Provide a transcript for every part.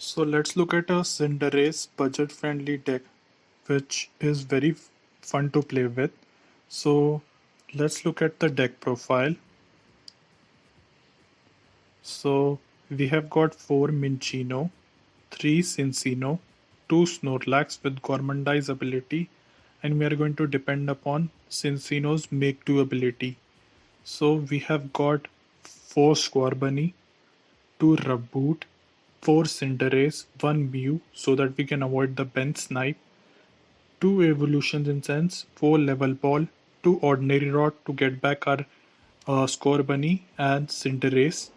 So let's look at a Cinderace Budget Friendly Deck, which is very fun to play with. So let's look at the deck profile. So we have got 4 Minccino, 3 Cinccino, 2 Snorlax with Gourmandize ability, and we are going to depend upon Cinccino's Make Do ability. So we have got 4 Scorbunny, 2 Raboot, 4 Cinderace, 1 Mew so that we can avoid the bench snipe, 2 Evolution Incense, 4 Level Ball, 2 Ordinary Rod to get back our Scorbunny and Cinderace,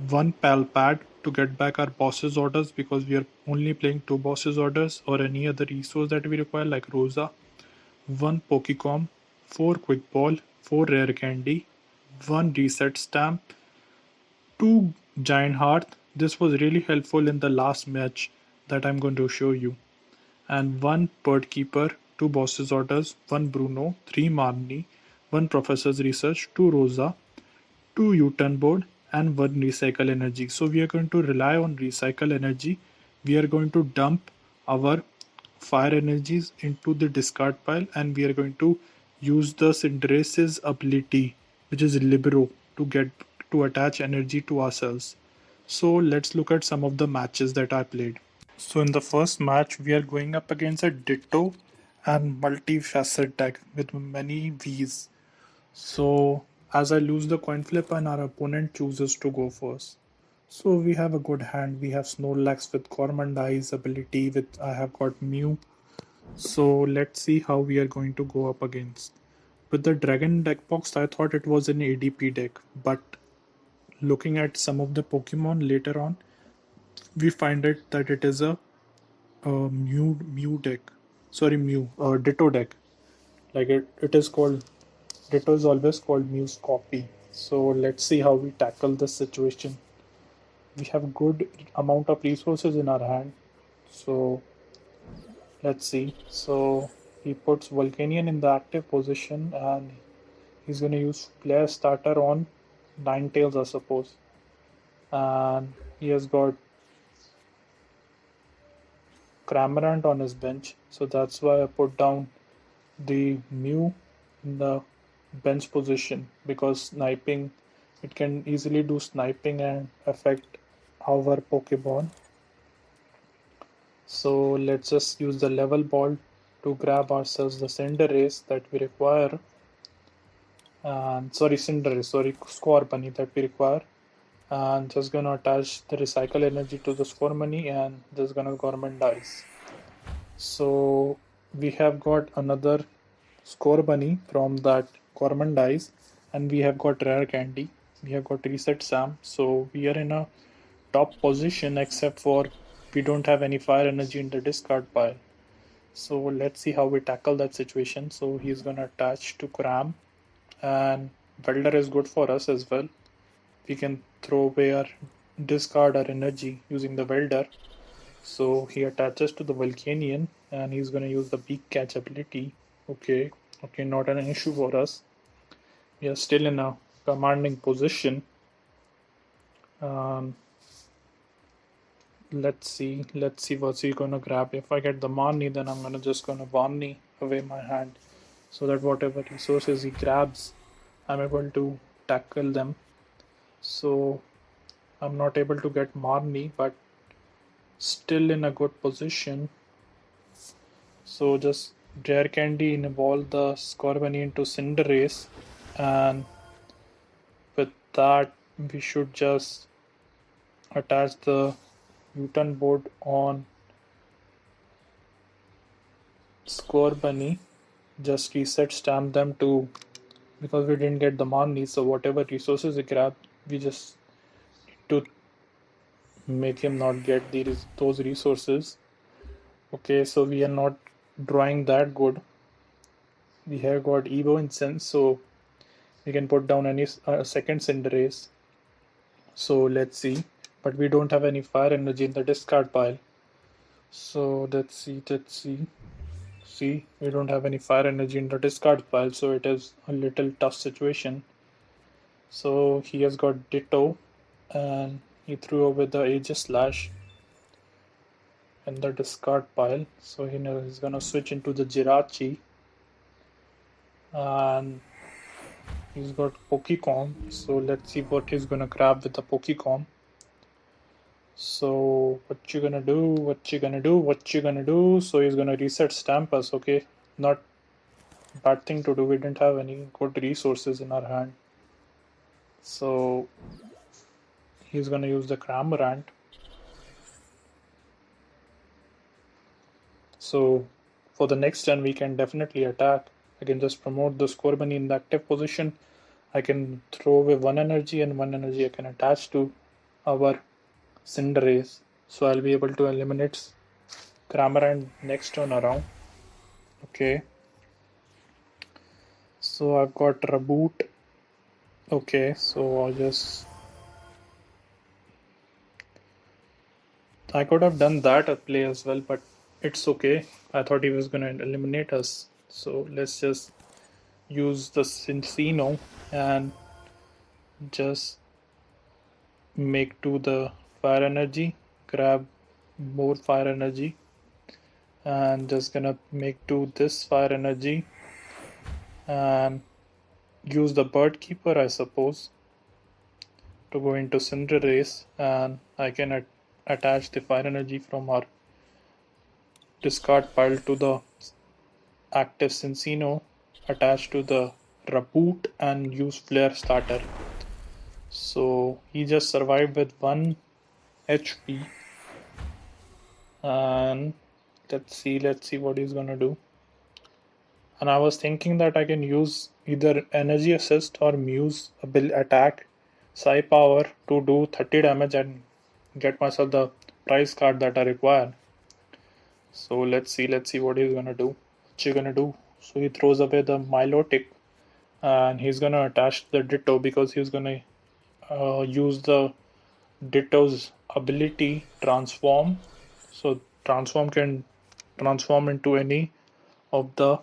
1 Pal Pad to get back our boss's orders because we are only playing 2 boss's orders or any other resource that we require like Rosa, 1 Pokecom, 4 Quick Ball, 4 Rare Candy, 1 Reset Stamp, 2 Giant Hearth. This was really helpful in the last match that I'm going to show you. And 1 Bird Keeper, 2 Boss's Orders, 1 Bruno, 3 Marnie, 1 Professor's Research, 2 Rosa, 2 U-Turn Board, and 1 Recycle Energy. So we are going to rely on Recycle Energy. We are going to dump our fire energies into the discard pile, and we are going to use the Cinderace's ability, which is Libero, to attach energy to ourselves. So let's look at some of the matches that I played. So in the first match, we are going up against a Ditto and multi-facet deck with many Vs. So as I lose the coin flip and our opponent chooses to go first. So we have a good hand. We have Snorlax with Gourmandize ability with I have got Mew. So let's see how we are going to go up against. With the Dragon deck box, I thought it was an ADP deck, but looking at some of the Pokemon later on, we find it that it is a Mew deck. Sorry, Ditto deck. Like it is called Ditto is always called Mew's copy. So let's see how we tackle this situation. We have good amount of resources in our hand. So let's see. So he puts Volcanion in the active position and he's gonna use player starter on Ninetales, I suppose. And he has got Cramorant on his bench, so that's why I put down the Mew in the bench position because sniping, it can easily do sniping and affect our Pokemon. So let's just use the level ball to grab ourselves the Cinderace that we require, and Scorbunny that we require, and just gonna attach the recycle energy to the Scorbunny and just gonna Gourmandize. So we have got another Scorbunny from that Gourmandize, and we have got Rare Candy. We have got Reset Stamp. So we are in a top position except for we don't have any fire energy in the discard pile. So let's see how we tackle that situation. So he's gonna attach to Cram, and Welder is good for us as well. We can throw away our discard our energy using the Welder. So he attaches to the Volcanion and he's gonna use the Beak Catch ability. Okay, not an issue for us. We are still in a commanding position. Let's see what's he gonna grab. If I get the Marnie, then I'm gonna Barney away my hand, so that whatever resources he grabs, I'm able to tackle them. So I'm not able to get Marnie, but still in a good position. So just Rare Candy evolve the Scorbunny into Cinderace, and with that we should just attach the U-Turn Board on Scorbunny, just reset stamp them to, because we didn't get the Marnie, so whatever resources we grab, we just need to make him not get those resources. Okay, so we are not drawing that good. We have got Evo Incense, so we can put down any second Cinderace. So let's see, but we don't have any fire energy in the discard pile. So let's see. See, we don't have any fire energy in the discard pile, so it is a little tough situation. So he has got Ditto, and he threw away the Aegis Slash. in the discard pile. So he's gonna switch into the Jirachi, and he's got Pokecom. So let's see what he's gonna grab with the Pokecom. So what you gonna do? What you gonna do? What you gonna do? So he's gonna reset stamp us. Okay, not bad thing to do. We didn't have any good resources in our hand. So he's gonna use the Cramorant. So for the next turn, we can definitely attack. I can just promote the Scorbunny in the active position. I can throw away one energy, and one energy I can attach to our Cinderace. So I'll be able to eliminate Cramorant next turn around. Okay. So I've got Raboot. Okay, so I could have done that at play as well, but it's okay. I thought he was gonna eliminate us. So let's just use the Cinccino and just make to the fire energy, grab more fire energy, and just gonna make to this fire energy and use the Bird Keeper, I suppose, to go into Cinderace, and I can attach the fire energy from our discard pile to the active Cinccino, attach to the Raboot, and use Flare Starter. So he just survived with 1 HP, and let's see what he's gonna do. And I was thinking that I can use either Energy Assist or Mew's attack Psi Power to do 30 damage and get myself the prize card that I require. So let's see what he's gonna do. What you gonna do? So he throws away the Milotic, and he's gonna attach the Ditto because he's gonna use the Ditto's ability Transform. So Transform can transform into any of the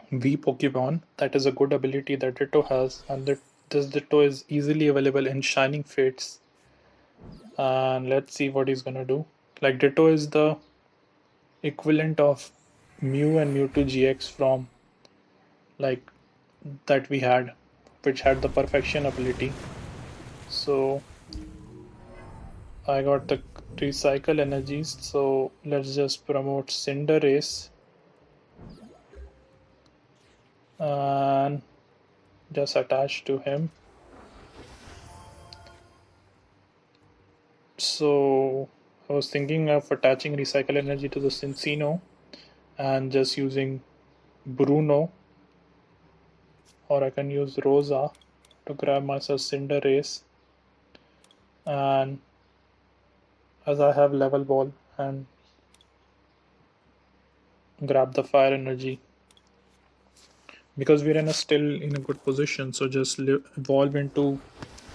V Pokemon. That is a good ability that Ditto has, and this Ditto is easily available in Shining Fates. And let's see what he's gonna do. Like, Ditto is the equivalent of Mew and Mewtwo GX from like that we had, which had the perfection ability. So I got the recycle energies, so let's just promote Cinderace and just attach to him. So I was thinking of attaching recycle energy to the Cinccino and just using Bruno, or I can use Rosa to grab myself Cinderace, and as I have level ball, and grab the fire energy because we're still in a good position. So just evolve into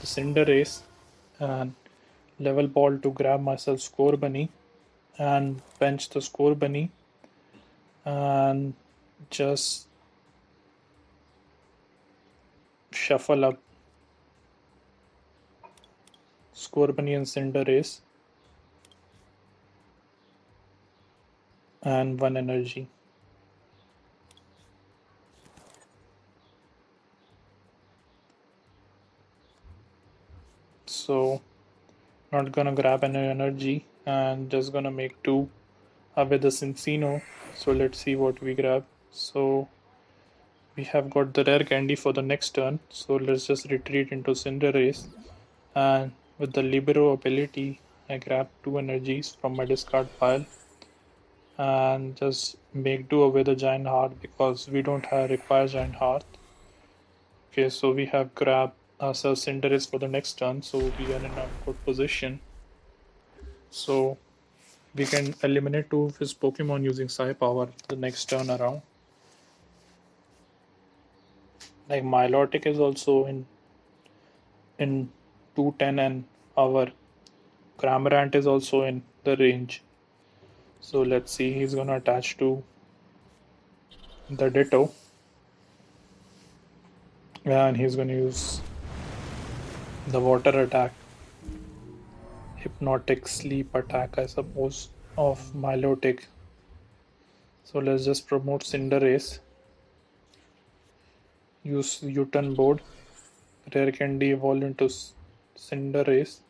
the Cinderace and level ball to grab myself Scorbunny and bench the Scorbunny and just shuffle up Scorbunny and Cinderace and one energy. So not gonna grab any energy and just gonna make two with the Cinccino. So let's see what we grab. So we have got the rare candy for the next turn. So let's just retreat into Cinderace, and with the Libero ability I grab two energies from my discard pile and just make do away the Giant Hearth because we don't require Giant Hearth. Okay, so we have grabbed ourselves Cinderace for the next turn, so we are in a good position. So we can eliminate two of his Pokemon using Psi Power the next turn around. Like Milotic is also in 210, and our Cramorant is also in the range. So let's see, he's gonna attach to the Ditto and he's gonna use the water attack, hypnotic sleep attack, I suppose. of Milotic. So let's just promote Cinderace. Use U-Turn Board. Rare Candy evolve into Cinderace.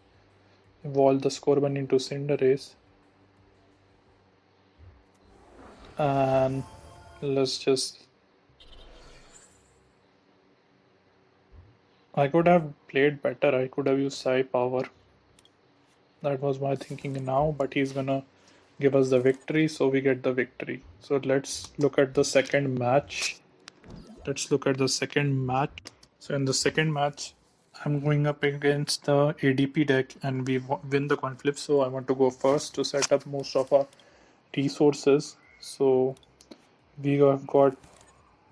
Evolve the Scorbunny into Cinderace. And let's just... I could have played better. I could have used Psi Power. That was my thinking now, but he's gonna give us the victory, so we get the victory. So let's look at the second match. So in the second match, I'm going up against the ADP deck and we win the coin flip. So I want to go first to set up most of our resources. So we have got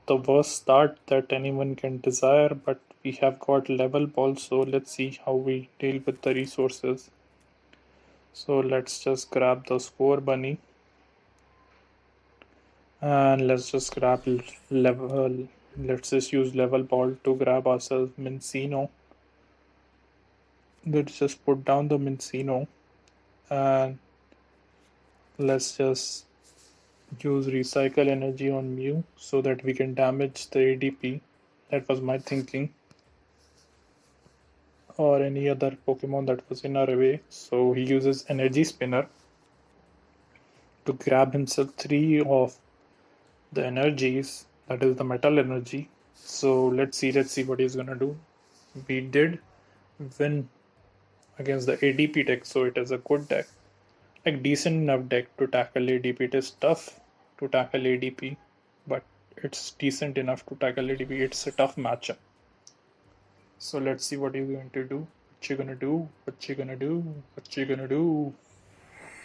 the worst start that anyone can desire, but we have got level ball. So let's see how we deal with the resources. So let's just grab the Scorbunny. And let's just grab level. Let's just use level ball to grab ourselves Minccino. Let's just put down the Minccino and let's just use Recycle Energy on Mew so that we can damage the ADP. That was my thinking. Or any other Pokemon that was in our way. So he uses Energy Spinner to grab himself 3 of the energies, that is the metal energy. So let's see what he's gonna do. We did win against the ADP deck, so it is a good deck, like decent enough deck to tackle ADP. It is tough to tackle ADP, but it's decent enough to tackle ADP. It's a tough matchup. So let's see what you're going to do. What you gonna do? What you gonna do? What you gonna do?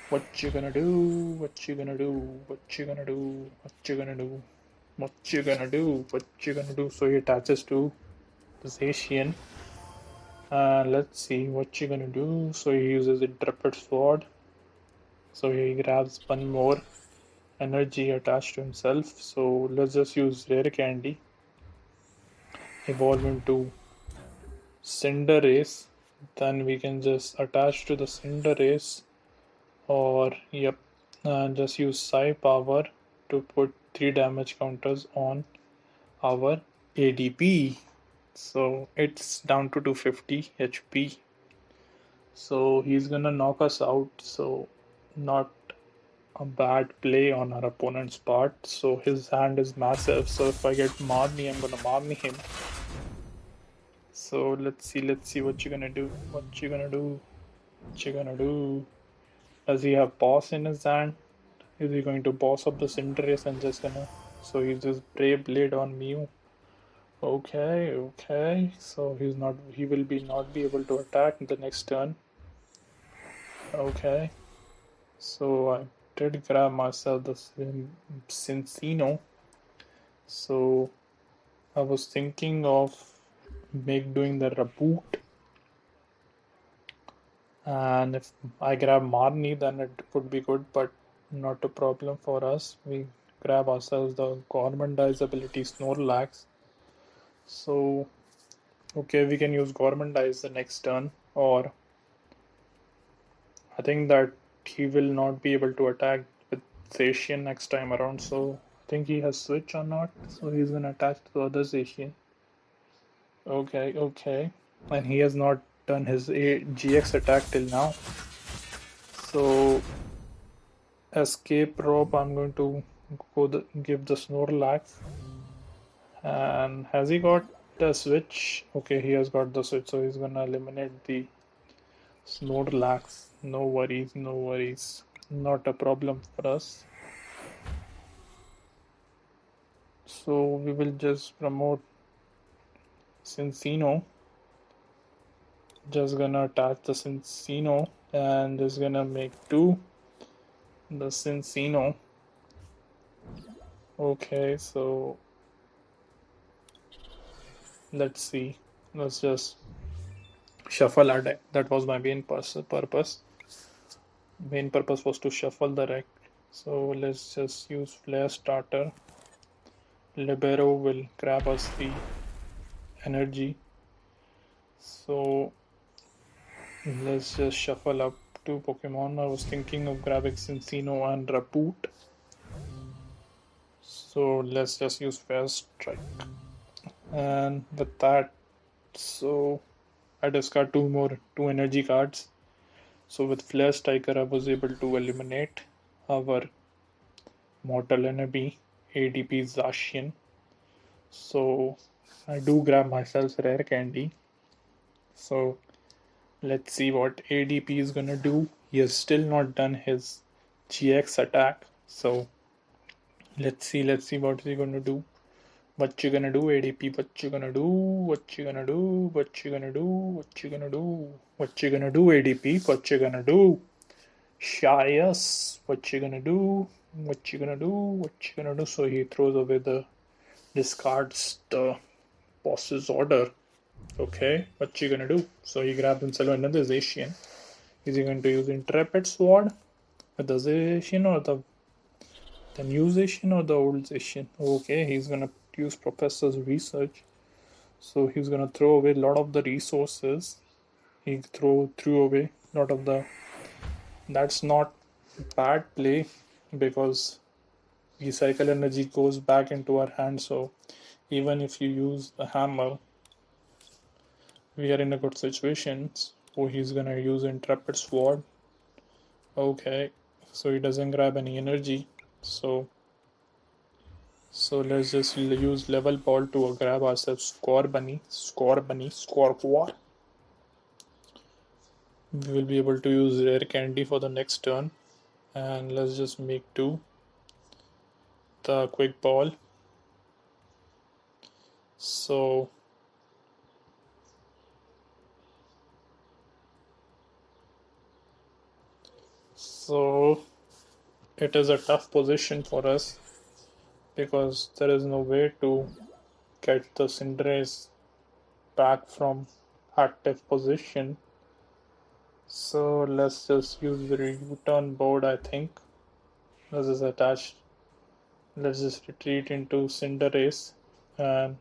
What you gonna do? What you gonna do? What you gonna do? What you gonna do? What you gonna do? What you gonna do? So he attaches to this Asian. Let's see what you gonna do. So he uses a Intrepid Sword. So he grabs one more energy attached to himself. So let's just use Rare Candy. Evolve into Cinderace. Then we can just attach to the Cinderace, or yep, and just use Psi Power to put 3 damage counters on our ADP. So it's down to 250 HP. So he's gonna knock us out. So not a bad play on our opponent's part. So his hand is massive. So if I get Marnie, I'm gonna Marnie him. So let's see what you're gonna do. What you gonna do? What you gonna do? Does he have boss in his hand? Is he going to boss up the Cinderace and just gonna... So he uses Brave Blade on Mew. Okay. So he will not be able to attack in the next turn. Okay. So I did grab myself the Cinccino. So I was thinking of doing the Raboot. And if I grab Marnie, then it would be good, but not a problem for us. We grab ourselves the Gormandize ability Snorlax. So, okay, we can use Gormandize the next turn, or I think that he will not be able to attack with Zacian next time around. So, I think he has Switch or not. So, he's gonna attach to the other Zacian. Okay. And he has not done his GX attack till now. So, escape rope, I'm going to give the Snorlax. And has he got the switch? Okay, he has got the switch, so he's gonna eliminate the Snorlax. No worries. Not a problem for us. So we will just promote Cinccino. Just gonna attach the Cinccino and just gonna make 2 the Cinccino. Okay, so let's see. Let's just shuffle our deck. That was my main purpose. Main purpose was to shuffle the deck. So let's just use Flare Starter. Libero will grab us the energy. So let's just shuffle up two Pokemon. I was thinking of grabbing Cinccino and Raboot. So let's just use Fast Strike. And with that, so I discard two energy cards. So with Flare Striker, I was able to eliminate our mortal enemy, ADP Zacian. So I do grab myself rare candy. So let's see what ADP is gonna do. He has still not done his GX attack. So let's see what is he gonna do. What you gonna do, ADP? What you gonna do? What you gonna do? What you gonna do? What you gonna do? What you gonna do, ADP? What you gonna do? Shy us. What you gonna do? What you gonna do? What you gonna do? So he throws away discards the boss's order. Okay, what you gonna do? So he grabs himself another Zacian. Is he going to use Intrepid Sword with the Zacian or the new Zacian or the old Zacian? Okay, he's gonna use Professor's Research. So he's gonna throw away a lot of the resources. He threw away a lot of the. That's not bad play because Recycle Energy goes back into our hand. So even if you use the hammer, we are in a good situation. So he's gonna use Intrepid Sword. Okay, so he doesn't grab any energy. So let's just use Level Ball to grab ourselves Scorbunny. We will be able to use Rare Candy for the next turn. And let's just make the Quick Ball. So it is a tough position for us because there is no way to get the Cinderace back from active position. So let's just use the U-Turn Board, I think. This is attached. Let's just retreat into Cinderace and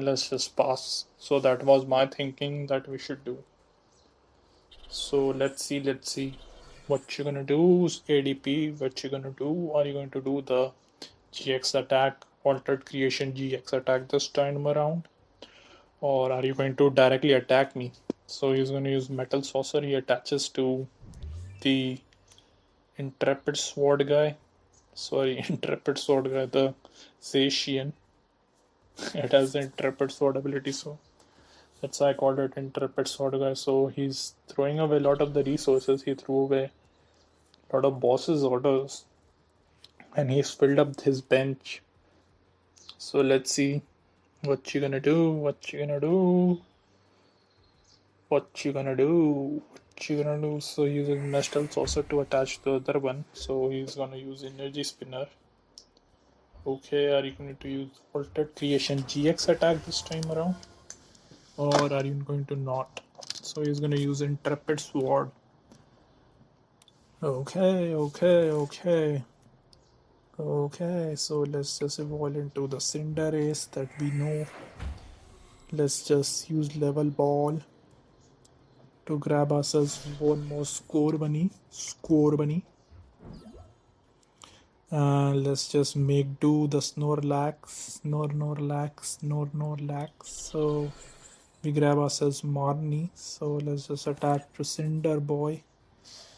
let's just pass. So that was my thinking that we should do. So let's see what you're gonna do, ADP. What you're gonna do? Are you going to do the GX attack, altered creation GX attack this time around, or are you going to directly attack me? So he's going to use Metal Saucer. He attaches to the Intrepid Sword guy. Intrepid Sword guy, the Zacian. It has the Intrepid Sword ability, so that's why I called it Intrepid Sword guy. So he's throwing away a lot of the resources. He threw away a lot of boss's orders, and he's filled up his bench. So let's see what you gonna do. What you gonna do? What you gonna do? What you gonna do? So using Metal Saucer to attach the other one. So he's gonna use Energy Spinner. Okay, are you going to use Altered Creation GX attack this time around? Or are you going to not? So he's going to use Intrepid Sword. Okay, so let's just evolve into the Cinderace that we know. Let's just use Level Ball to grab ourselves one more Scorbunny. Let's just make do the Snorlax. So we grab ourselves Marnie. So let's just attach to Cinder Boy.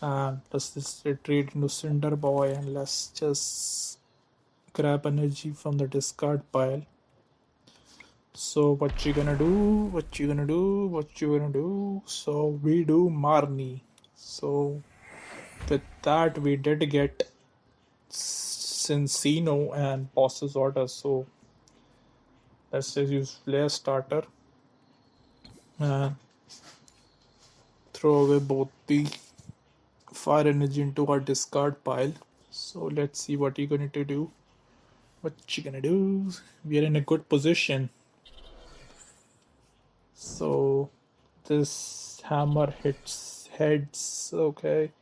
And let's just retreat into Cinder Boy and let's just grab energy from the discard pile. So what you gonna do? So we do Marnie. So with that we did get Cinccino and boss's order. So let's just use Flare Starter and throw away both the fire energy into our discard pile. So let's see what you're going to do. We are in a good position. So this hammer hits heads. Okay,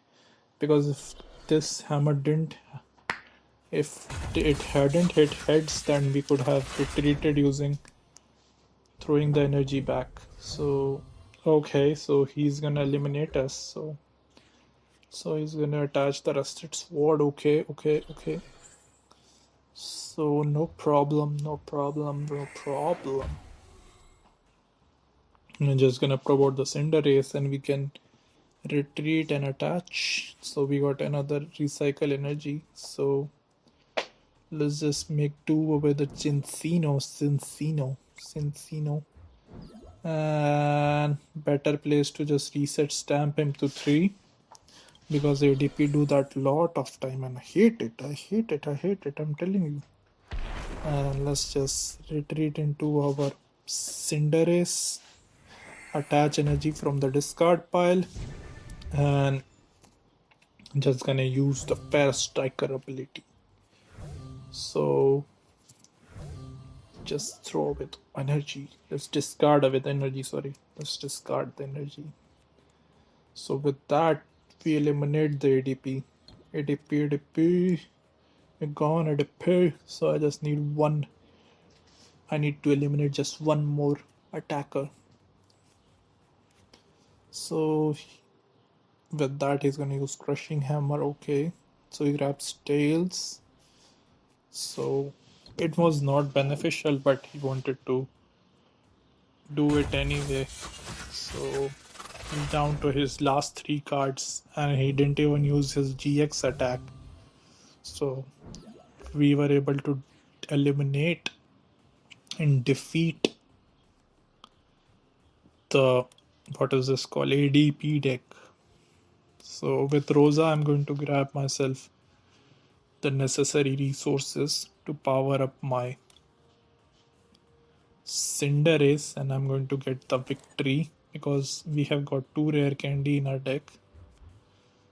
because if this hammer didn't If it hadn't hit heads, then we could have retreated using throwing the energy back. So okay, so he's gonna eliminate us. So he's gonna attach the rusted sword. Okay. So no problem. I'm just gonna promote the Cinderace and we can retreat and attach. So we got another recycle energy. So let's just make two with the Cinccino. And better place to just reset stamp him to 3 because ADP do that lot of time and I hate it. I'm telling you. And let's just retreat into our Cinderace, attach energy from the discard pile, and just gonna use the Pair Striker ability. So just throw with energy. Let's discard with energy. Let's discard the energy. So with that, we eliminate the ADP. ADP. You're gone ADP. So I just need one. I need to eliminate just one more attacker. So with that, he's gonna use Crushing Hammer. Okay. So he grabs Tails. So it was not beneficial, but he wanted to do it anyway. So he's down to his last 3 cards and he didn't even use his GX attack. So we were able to eliminate and defeat the, what is this called, ADP deck. So with Rosa, I'm going to grab myself the necessary resources to power up my Cinderace and I'm going to get the victory because we have got 2 rare candy in our deck.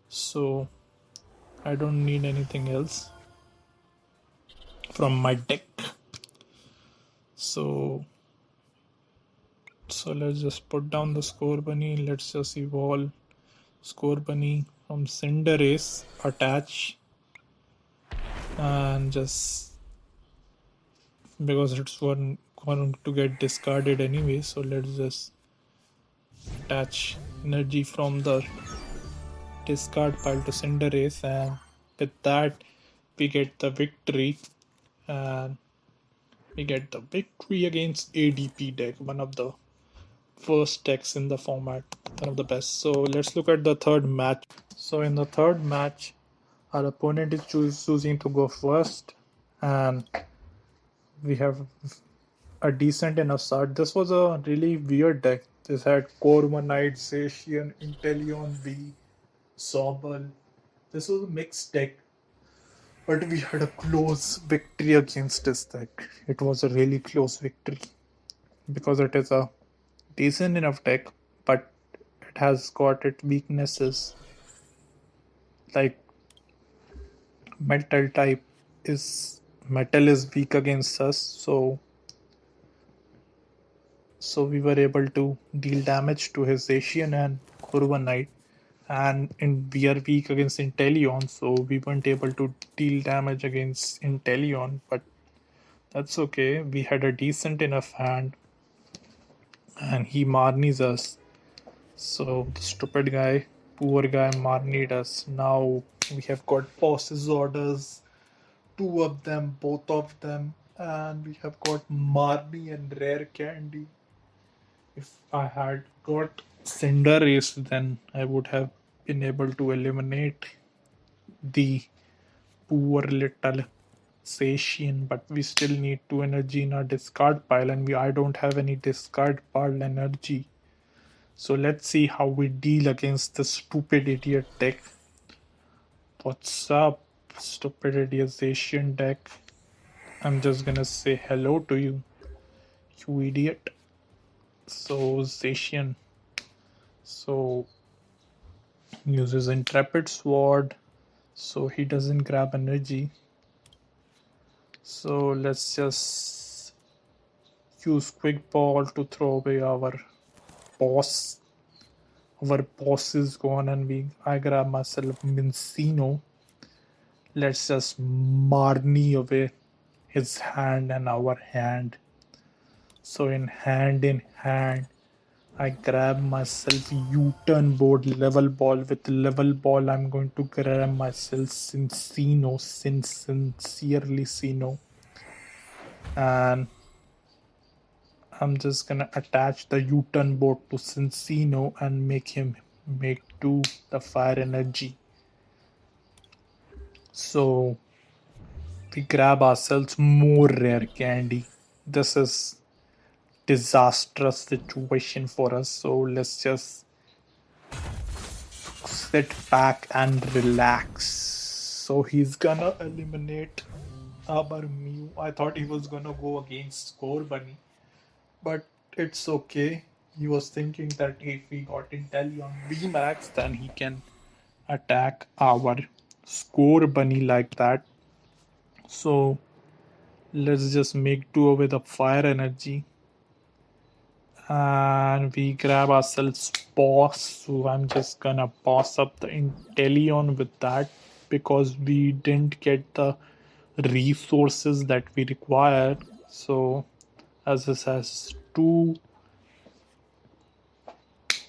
So I don't need anything else from my deck. So let's just put down the Scorbunny. Let's just evolve Scorbunny from Cinderace, attach, and just because it's going to get discarded anyway, so let's just attach energy from the discard pile to Cinderace, and with that we get the victory, and we get the victory against ADP deck, one of the first decks in the format, one of the best. So let's look at the third match. So in the third match, our opponent is choosing to go first, and we have a decent enough start. This was a really weird deck. This had Corviknight, Zacian, Inteleon V, Sobble. This was a mixed deck, but we had a close victory against this deck. It was a really close victory because it is a decent enough deck, but it has got its weaknesses. Like metal is weak against us, so we were able to deal damage to his Zacian and Corviknight, and we are weak against Inteleon, so we weren't able to deal damage against Inteleon, but that's okay. We had a decent enough hand and he Marnies us. So the stupid guy, poor guy Marnied us. Now we have got boss's orders, 2 of them, both of them, and we have got Marnie and rare candy. If I had got Cinderace, then I would have been able to eliminate the poor little Zacian, but we still need 2 energy in our discard pile, and I don't have any discard pile energy. So let's see how we deal against the stupid idiot deck. What's up, stupid idiot Zacian deck? I'm just gonna say hello to you, you idiot. So Zacian uses Intrepid Sword, so he doesn't grab energy. So let's just use Quick Ball to throw away our boss. Our boss is gone, and I grab myself Minccino. Let's just Marnie away his hand and our hand. So in hand, I grab myself U-Turn Board Level Ball. With Level Ball, I'm going to grab myself Sincerely Cino. And I'm just gonna attach the U-Turn Board to Cinccino and make him make do the fire energy. So we grab ourselves more rare candy. This is disastrous situation for us, so let's just sit back and relax. So he's gonna eliminate our Mew. I thought he was gonna go against Scorbunny, but it's okay. He was thinking that if we got Inteleon VMAX, then he can attack our Scorbunny like that. So let's just make do with the fire energy. And we grab ourselves boss. So I'm just gonna boss up the Inteleon with that because we didn't get the resources that we required. So as this has 2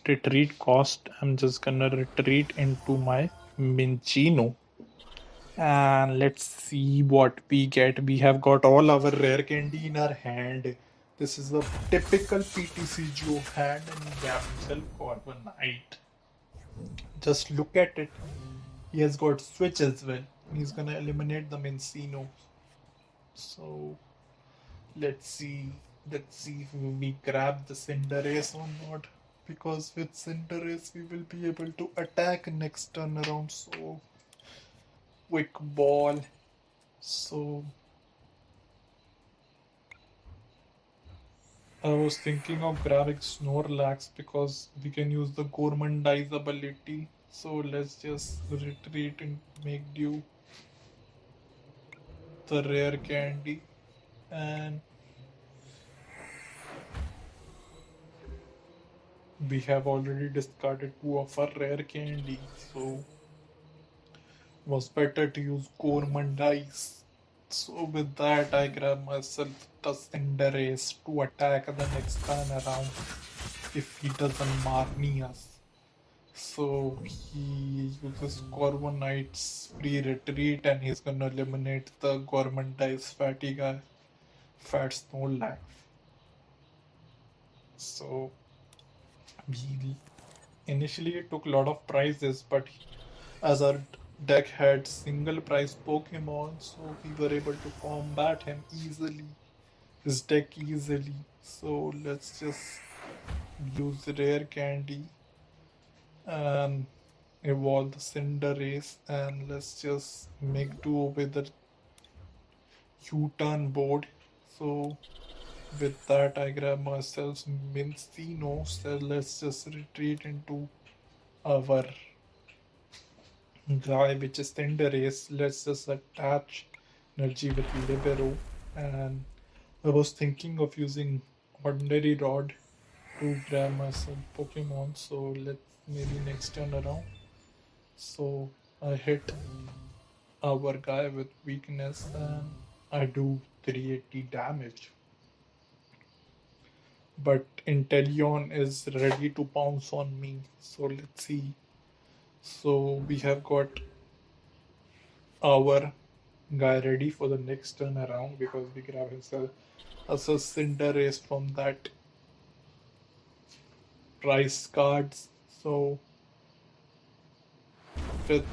retreat cost, I'm just gonna retreat into my Minccino. And let's see what we get. We have got all our rare candy in our hand. This is a typical PTC Joe hand, and we have himself Carbonite. Just look at it. He has got switch as well. He's gonna eliminate the Minccino. So let's see. Let's see if we grab the Cinderace or not. Because with Cinderace we will be able to attack next turn around. So quick ball. So I was thinking of grabbing Snorlax because we can use the Gourmandize ability. So let's just retreat and make do the rare candy. And we have already discarded 2 of our rare candy. So was better to use Gourmandize. So with that, I grab myself the Cinderace to attack the next time around if he doesn't Marnie us. So he uses Corviknight's free retreat and he's gonna eliminate the Gourmandize fatty guy, Fat Snorlax. So we initially took a lot of prizes, but as our deck had single prize Pokemon, so we were able to combat him easily, his deck easily. So let's just use rare candy and evolve the Cinderace, and let's just make do with the U-Turn board. So with that I grab myself Minccino, so let's just retreat into our guy which is Cinderace. Let's just attach energy with Libero, and I was thinking of using Ordinary Rod to grab myself Pokemon, so let's maybe next turn around. So I hit our guy with weakness and I do 380 damage. But Inteleon is ready to pounce on me, so let's see. So we have got our guy ready for the next turn around because we grab himself as a Cinderace from that price cards. So with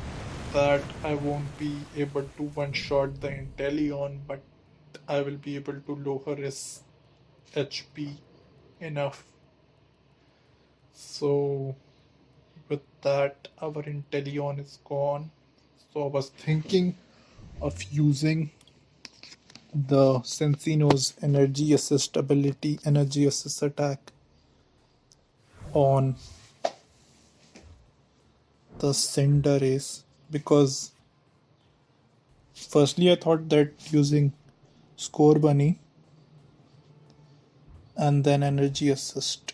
that I won't be able to one-shot the Inteleon, but I will be able to lower his HP enough. So with that our Inteleon is gone. So I was thinking of using the Cinccino's energy assist ability, energy assist attack on the Cinderace, because firstly I thought that using Scorbunny and then energy assist.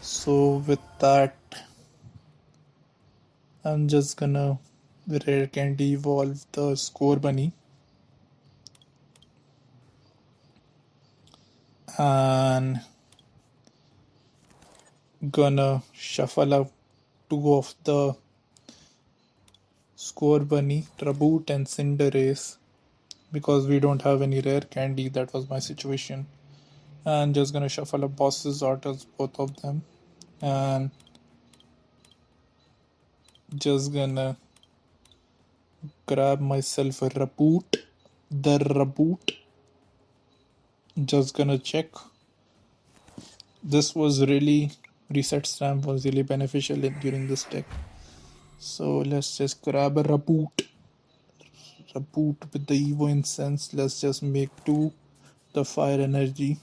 So with that I'm just gonna rare candy evolve the Scorbunny, and gonna shuffle up two of the Scorbunny, Raboot and Cinderace, because we don't have any rare candy. That was my situation. And just gonna shuffle up bosses, autos, both of them, and just gonna grab myself a Raboot. The Raboot. Just gonna check. This was really, Reset Stamp was really beneficial during this deck. So let's just grab a Raboot. Raboot with the Evo Incense. Let's just make two the fire energy.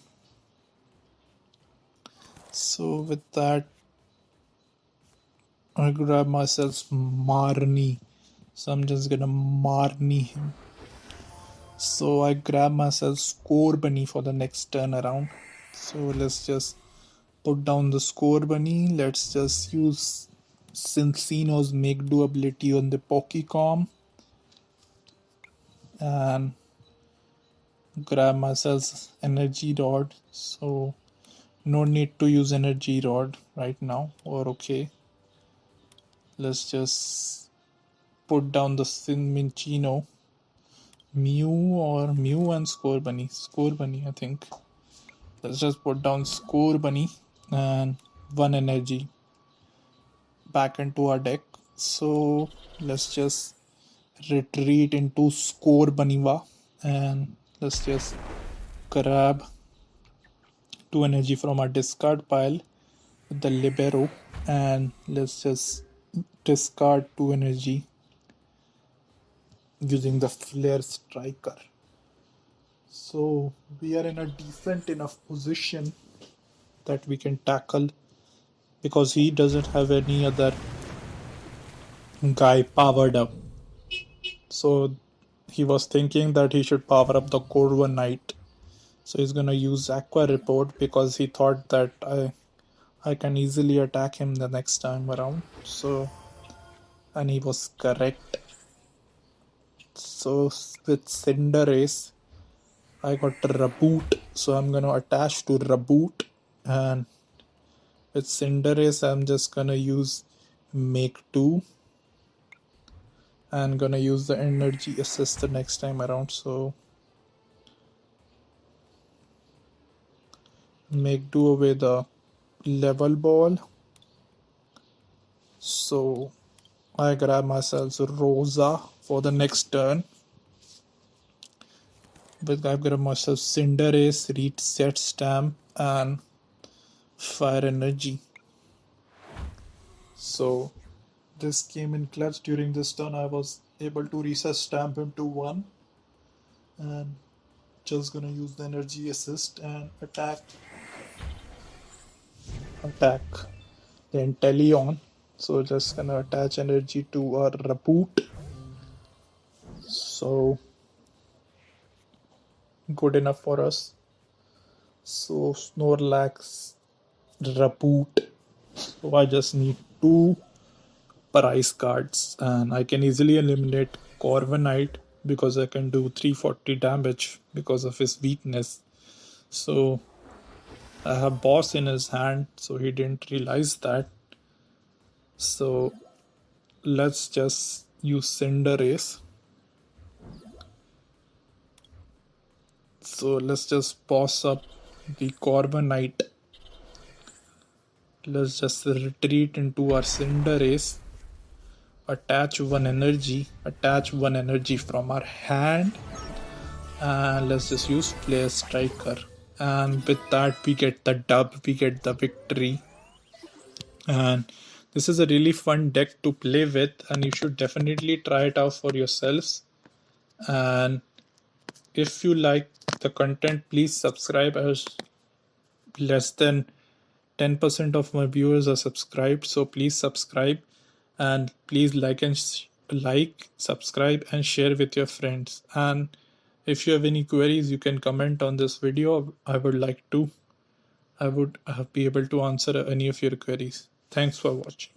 So with that, I grab myself Marnie. So I'm just gonna Marnie him. So I grab myself Scorbunny for the next turn around. So let's just put down the Scorbunny. Let's just use Cinccino's Make Do ability on the Pokémon and grab myself Energy Rod. So no need to use Energy Rod right now, or okay. Let's just put down the Minccino Mew and Scorbunny, I think. Let's just put down Scorbunny and one energy back into our deck. So let's just retreat into Scorbunny and let's just grab two energy from our discard pile with the Libero, and let's just discard two energy using the Flare Striker. So we are in a decent enough position that we can tackle, because he doesn't have any other guy powered up. So he was thinking that he should power up the Corva Knight. So he's gonna use Aqua Report because he thought that I can easily attack him the next time around. So, and he was correct. So with Cinderace, I got Raboot. So I'm gonna attach to Raboot, and with Cinderace I'm just gonna use Make Do and gonna use the energy assist the next time around. So Make Do away the Level Ball. So I grab myself Rosa for the next turn. But I grab myself Cinderace, Reset Stamp and Fire Energy. So this came in clutch. During this turn I was able to Reset Stamp him to 1, and just gonna use the energy assist and attack the Inteleon. So just gonna attach energy to our Raboot. So good enough for us. So Snorlax, Raboot. So I just need two price cards, and I can easily eliminate Corviknight because I can do 340 damage because of his weakness. So I have boss in his hand, so he didn't realize that. So let's just use Cinderace. So let's just boss up the Corviknight. Let's just retreat into our Cinderace. Attach one energy from our hand, and let's just use Flare Striker. And with that we get the dub, we get the victory. And this is a really fun deck to play with, and you should definitely try it out for yourselves. And if you like the content, please subscribe, as less than 10% of my viewers are subscribed. So please subscribe, and please subscribe and share with your friends. And if you have any queries, you can comment on this video. I would be able to answer any of your queries. Thanks for watching.